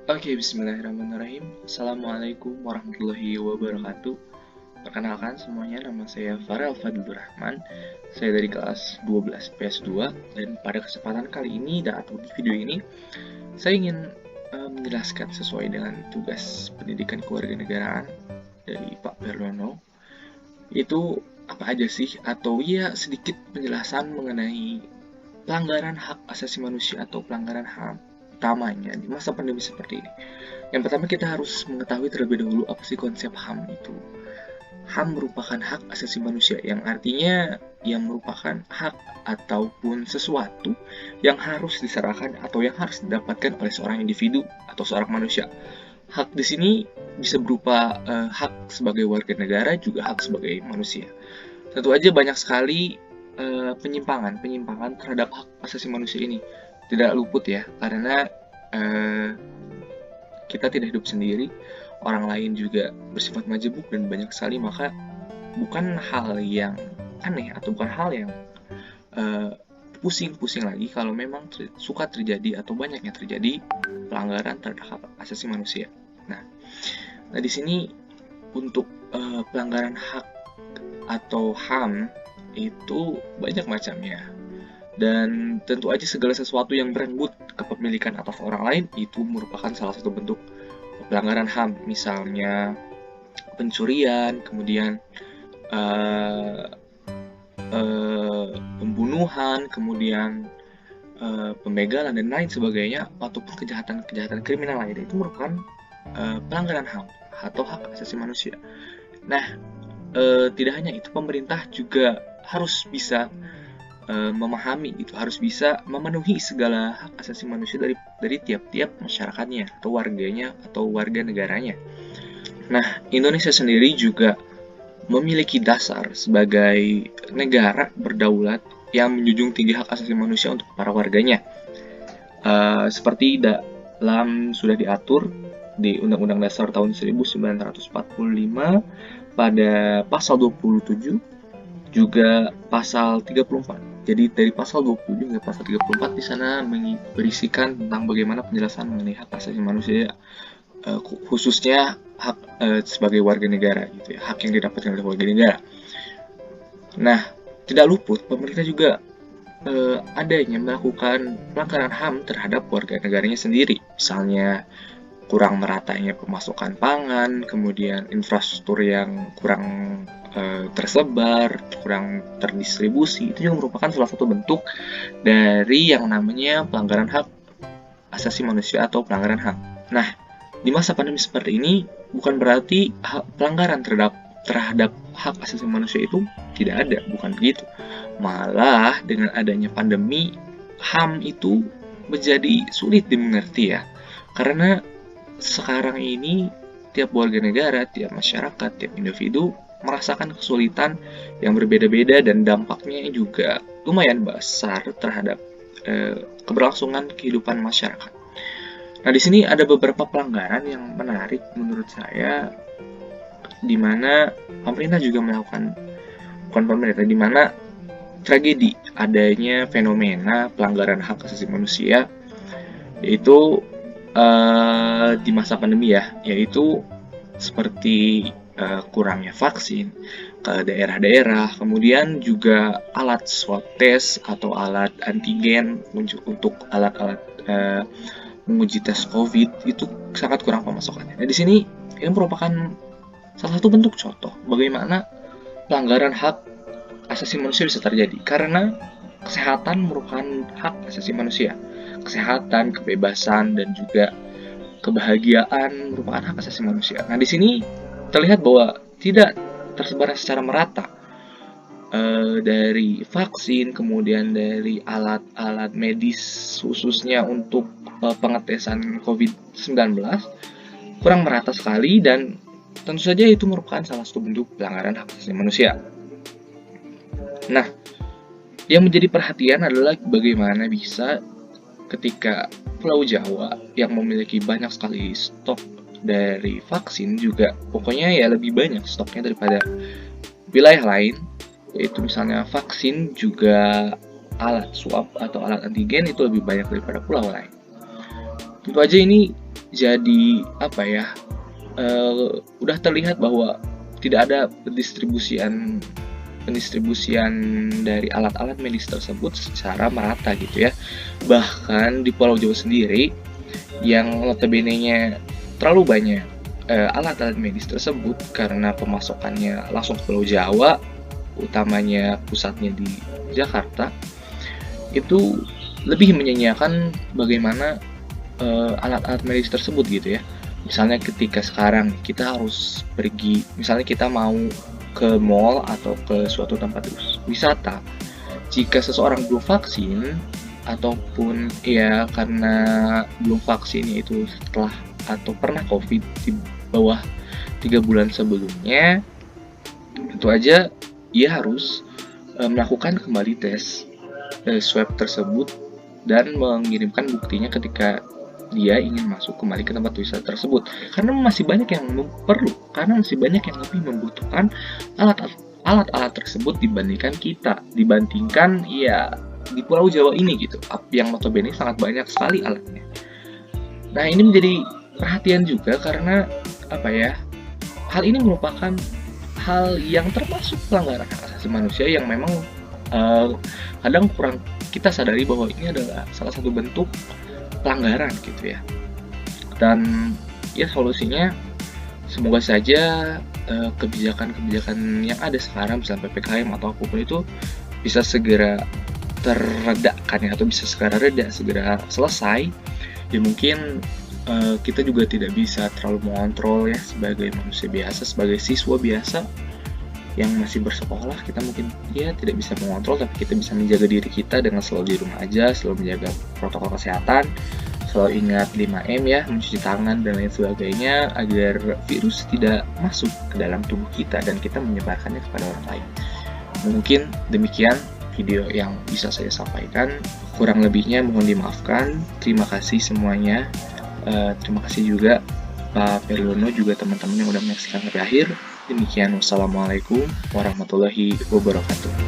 Oke, bismillahirrahmanirrahim. Assalamualaikum warahmatullahi wabarakatuh. Perkenalkan semuanya, nama saya Farel Fadlur Rahman. Saya dari kelas 12 PS2 dan pada kesempatan kali ini atau di video ini saya ingin menjelaskan sesuai dengan tugas pendidikan kewarganegaraan dari Pak Perlono. Itu apa aja sih, atau ya sedikit penjelasan mengenai pelanggaran hak asasi manusia atau pelanggaran HAM utamanya di masa pandemi seperti ini. Yang pertama, kita harus mengetahui terlebih dahulu apa sih konsep HAM itu. HAM merupakan hak asasi manusia, yang artinya yang merupakan hak ataupun sesuatu yang harus diserahkan atau yang harus didapatkan oleh seorang individu atau seorang manusia. Hak di sini bisa berupa hak sebagai warga negara, juga hak sebagai manusia. Tentu aja banyak sekali penyimpangan terhadap hak asasi manusia ini tidak luput ya, karena kita tidak hidup sendiri, orang lain juga bersifat majemuk dan banyak sekali, maka bukan hal yang aneh atau bukan hal yang pusing-pusing lagi kalau memang suka terjadi atau banyaknya terjadi pelanggaran terhadap hak asasi manusia. Nah, di sini untuk pelanggaran hak atau HAM itu banyak macamnya. Dan tentu aja segala sesuatu yang merenggut kepemilikan atas orang lain itu merupakan salah satu bentuk pelanggaran HAM. Misalnya pencurian, kemudian pembunuhan, kemudian pembegalan dan lain sebagainya, ataupun kejahatan kriminal lainnya, itu merupakan pelanggaran HAM atau hak asasi manusia. Nah, tidak hanya itu, pemerintah juga harus bisa memahami gitu, harus bisa memenuhi segala hak asasi manusia dari tiap-tiap masyarakatnya atau warganya atau warga negaranya. Nah, Indonesia sendiri juga memiliki dasar sebagai negara berdaulat yang menjunjung tinggi hak asasi manusia untuk para warganya. Seperti dalam sudah diatur di Undang-Undang Dasar tahun 1945 pada pasal 27, juga pasal 34. Jadi dari pasal 20 hingga pasal 34 di sana berisikan tentang bagaimana penjelasan mengenai hak asasi manusia, khususnya hak sebagai warga negara gitu ya, hak yang didapatkan oleh warga negara. Nah, tidak luput pemerintah juga adanya melakukan pelanggaran HAM terhadap warga negaranya sendiri. Misalnya kurang meratanya pemasukan pangan, kemudian infrastruktur yang kurang tersebar, kurang terdistribusi, itu juga merupakan salah satu bentuk dari yang namanya pelanggaran hak asasi manusia atau pelanggaran HAM. Nah, di masa pandemi seperti ini bukan berarti pelanggaran terhadap hak asasi manusia itu tidak ada, bukan begitu. Malah dengan adanya pandemi, HAM itu menjadi sulit dimengerti ya, karena sekarang ini tiap warga negara, tiap masyarakat, tiap individu merasakan kesulitan yang berbeda-beda dan dampaknya juga lumayan besar terhadap keberlangsungan kehidupan masyarakat. Nah, di sini ada beberapa pelanggaran yang menarik menurut saya, di mana pemerintah juga melakukan, bukan pemerintah, di mana tragedi adanya fenomena pelanggaran hak asasi manusia, yaitu di masa pandemi ya, yaitu seperti kurangnya vaksin ke daerah-daerah, kemudian juga alat swab test atau alat antigen untuk alat-alat menguji tes COVID itu sangat kurang pemasokannya. Nah, di sini ini merupakan salah satu bentuk contoh bagaimana pelanggaran hak asasi manusia bisa terjadi, karena kesehatan merupakan hak asasi manusia. Kesehatan, kebebasan, dan juga kebahagiaan merupakan hak asasi manusia. Nah, di sini terlihat bahwa tidak tersebar secara merata dari vaksin, kemudian dari alat-alat medis khususnya untuk pengetesan COVID-19 kurang merata sekali, dan tentu saja itu merupakan salah satu bentuk pelanggaran hak asasi manusia. Nah, yang menjadi perhatian adalah bagaimana bisa ketika Pulau Jawa yang memiliki banyak sekali stok dari vaksin, juga pokoknya ya lebih banyak stoknya daripada wilayah lain, yaitu misalnya vaksin juga alat swab atau alat antigen itu lebih banyak daripada pulau lain. Tentu aja ini jadi apa ya, udah terlihat bahwa tidak ada pendistribusian dari alat-alat medis tersebut secara merata gitu ya. Bahkan di Pulau Jawa sendiri yang notabene-nya terlalu banyak alat-alat medis tersebut karena pemasokannya langsung ke Pulau Jawa, utamanya pusatnya di Jakarta, itu lebih menyanyiakan bagaimana alat-alat medis tersebut gitu ya. Misalnya ketika sekarang kita harus pergi, misalnya kita mau ke mall atau ke suatu tempat wisata, jika seseorang belum vaksin ataupun ya karena belum vaksin itu setelah atau pernah COVID di bawah 3 bulan sebelumnya, tentu aja ia harus melakukan kembali tes swab tersebut dan mengirimkan buktinya ketika dia ingin masuk kembali ke tempat wisata tersebut, karena masih banyak yang masih banyak yang lebih membutuhkan alat-alat tersebut dibandingkan ya di Pulau Jawa ini gitu, yang notabene sangat banyak sekali alatnya. Nah, ini menjadi perhatian juga karena apa ya, hal ini merupakan hal yang termasuk pelanggaran hak asasi manusia yang memang kadang kurang kita sadari bahwa ini adalah salah satu bentuk pelanggaran gitu ya. Dan ya solusinya semoga saja kebijakan-kebijakan yang ada sekarang misalnya PPKM atau apapun itu bisa segera terredakan ya, atau bisa segera selesai. Ya mungkin kita juga tidak bisa terlalu mengontrol ya sebagai manusia biasa, sebagai siswa biasa yang masih bersekolah, kita mungkin ya tidak bisa mengontrol, tapi kita bisa menjaga diri kita dengan selalu di rumah aja, selalu menjaga protokol kesehatan, selalu ingat 5M ya, mencuci tangan dan lain sebagainya agar virus tidak masuk ke dalam tubuh kita dan kita menyebarkannya kepada orang lain. Mungkin demikian video yang bisa saya sampaikan, kurang lebihnya mohon dimaafkan. Terima kasih semuanya. Terima kasih juga Pak Periono, juga teman-teman yang udah menyaksikan sampai akhir. Demikian, wassalamualaikum warahmatullahi wabarakatuh.